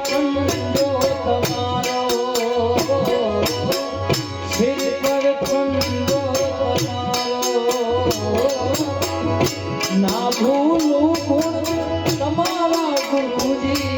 ખંડો તમારો સિર પર ખંડો તમારો ના ભૂલું ગુણ તમારા ગુરુજી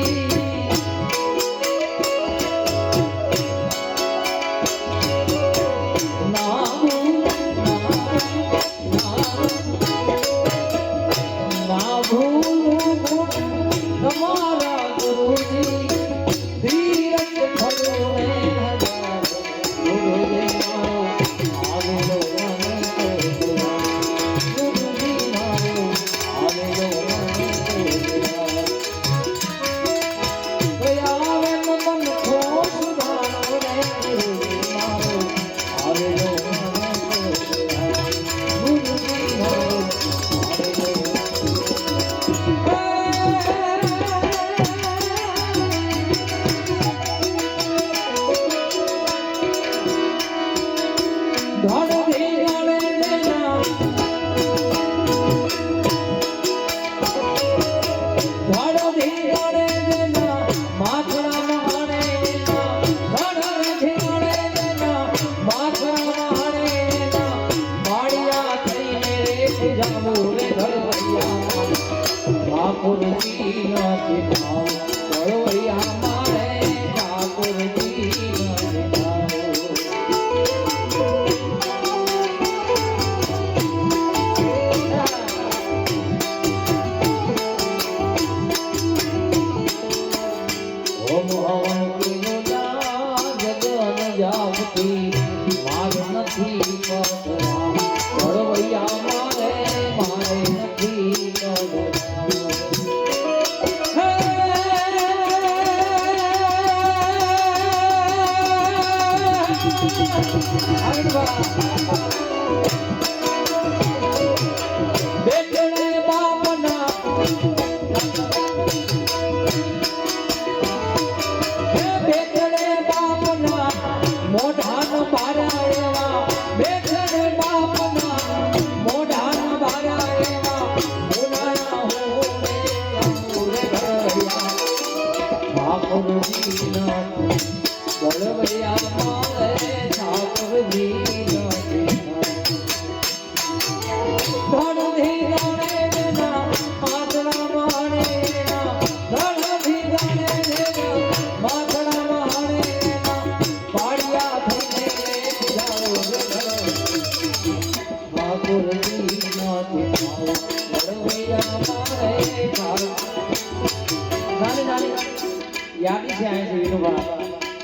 યાદી છે અહીં વિનુભા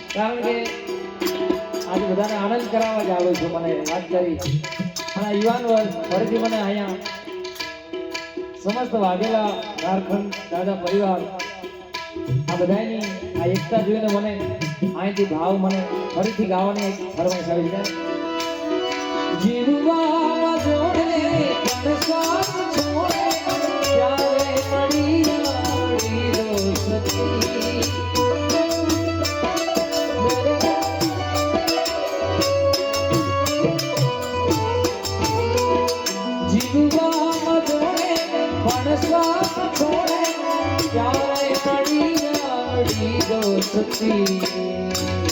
કારણ કે આજે બધાને આનંદ કરાવવા જ આવ્યો છું મને વાત કરી અને યુવાન વર્ગ ફરીથી મને અહીંયા સમસ્ત વાઘેલા ઝારખંડ દાદા પરિવાર આ બધાની આ એકતા જોઈને મને અહીંથી ભાવ મને ફરીથી ગાવાની એક ફરમાઈશ આવી છે જીવવા જોડે પણ સાથ છોડે ત્યારે પડી છોડે ત્યારે પડી દોસ્તી